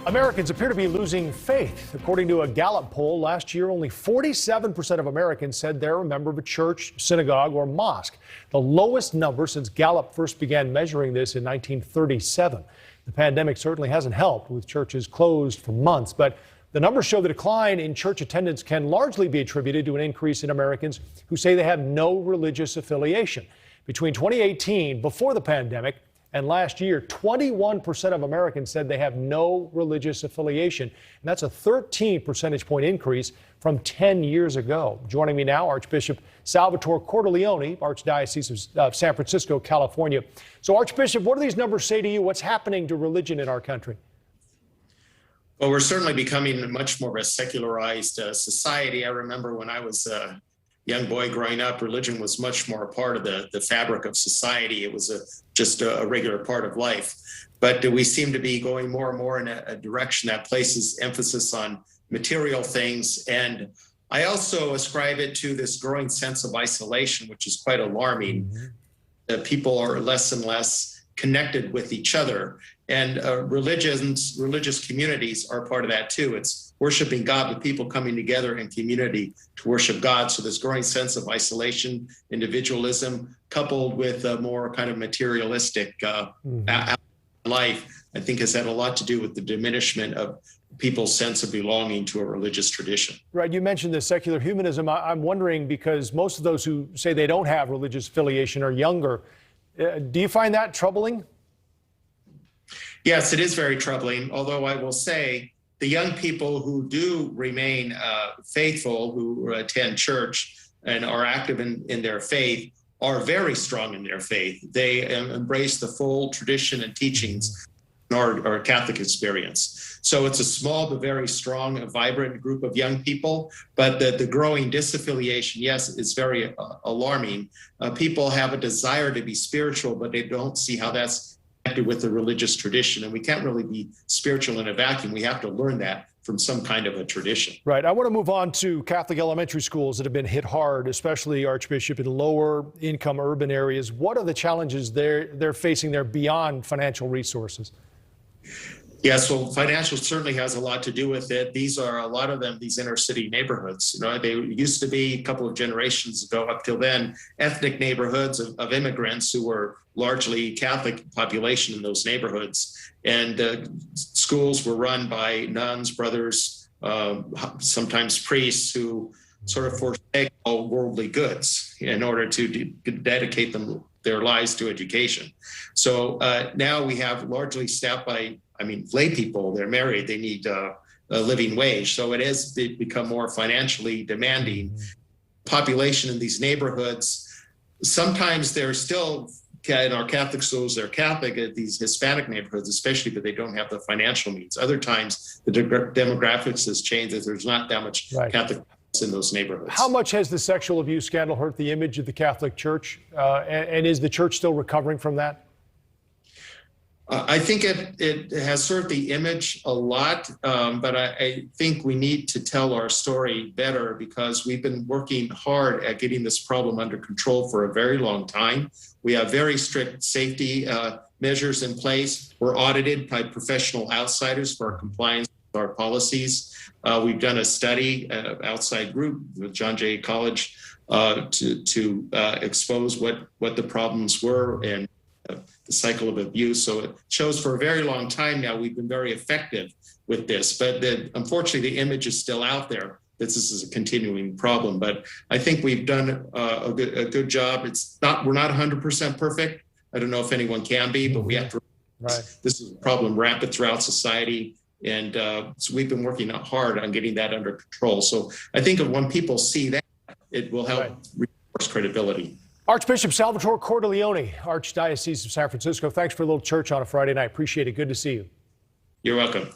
Americans appear to be losing faith. According to a Gallup poll last year, only 47% of Americans said they're a member of a church, synagogue, or mosque, the lowest number since Gallup first began measuring this in 1937. The pandemic certainly hasn't helped, with churches closed for months, but the numbers show the decline in church attendance can largely be attributed to an increase in Americans who say they have no religious affiliation. Between 2018, before the pandemic, and last year, 21% of Americans said they have no religious affiliation. And that's a 13 percentage point increase from 10 years ago. Joining me now, Archbishop Salvatore Cordileone, Archdiocese of San Francisco, California. So, Archbishop, what do these numbers say to you? What's happening to religion in our country? Well, we're certainly becoming much more of a secularized society. I remember when I was a young boy growing up, religion was much more a part of the fabric of society. It was just a regular part of life. But we seem to be going more and more in a direction that places emphasis on material things. And I also ascribe it to this growing sense of isolation, which is quite alarming. People are less and less connected with each other. And religious communities are part of that too. It's worshiping God with people coming together in community to worship God. So this growing sense of isolation, individualism, coupled with a more kind of materialistic life, I think has had a lot to do with the diminishment of people's sense of belonging to a religious tradition. Right. You mentioned the secular humanism. I'm wondering, because most of those who say they don't have religious affiliation are younger. Do you find that troubling? Yes, it is very troubling, although I will say the young people who do remain faithful, who attend church and are active in their faith, are very strong in their faith. They embrace the full tradition and teachings in our Catholic experience. So it's a small but very strong and vibrant group of young people, but the growing disaffiliation, yes, is very alarming. People have a desire to be spiritual, but they don't see how that's with the religious tradition, and we can't really be spiritual in a vacuum. We have to learn that from some kind of a tradition. Right. I want to move on to Catholic elementary schools that have been hit hard, especially, Archbishop, in lower income urban areas. What are the challenges they're facing there beyond financial resources? Yes, well, financial certainly has a lot to do with it. These are a lot of them, these inner city neighborhoods. You know, they used to be a couple of generations ago, up till then, ethnic neighborhoods of immigrants who were largely Catholic population in those neighborhoods. And schools were run by nuns, brothers, sometimes priests, who sort of forsake all worldly goods in order to dedicate their lives to education. So now we have largely staffed by lay people. They're married, they need a living wage. So it has become more financially demanding. Population in these neighborhoods, sometimes they're still, in our Catholic schools, they're Catholic at these Hispanic neighborhoods, especially, but they don't have the financial means. Other times, the demographics has changed, that there's not that much Catholic in those neighborhoods. How much has the sexual abuse scandal hurt the image of the Catholic Church? And is the Church still recovering from that? I think it has hurt the image a lot, but I think we need to tell our story better, because we've been working hard at getting this problem under control for a very long time. We have very strict safety measures in place. We're audited by professional outsiders for our compliance with our policies. We've done a study, outside group with John Jay College, to expose what the problems were and the cycle of abuse. So it shows for a very long time now we've been very effective with this, but unfortunately the image is still out there that this is a continuing problem. But I think we've done a good job. We're not 100% perfect. I don't know if anyone can be, but we have to. This is a problem rampant throughout society, and so we've been working hard on getting that under control. So I think when people see that, it will help reinforce credibility. Archbishop Salvatore Cordileone, Archdiocese of San Francisco, thanks for a little church on a Friday night. Appreciate it. Good to see you. You're welcome.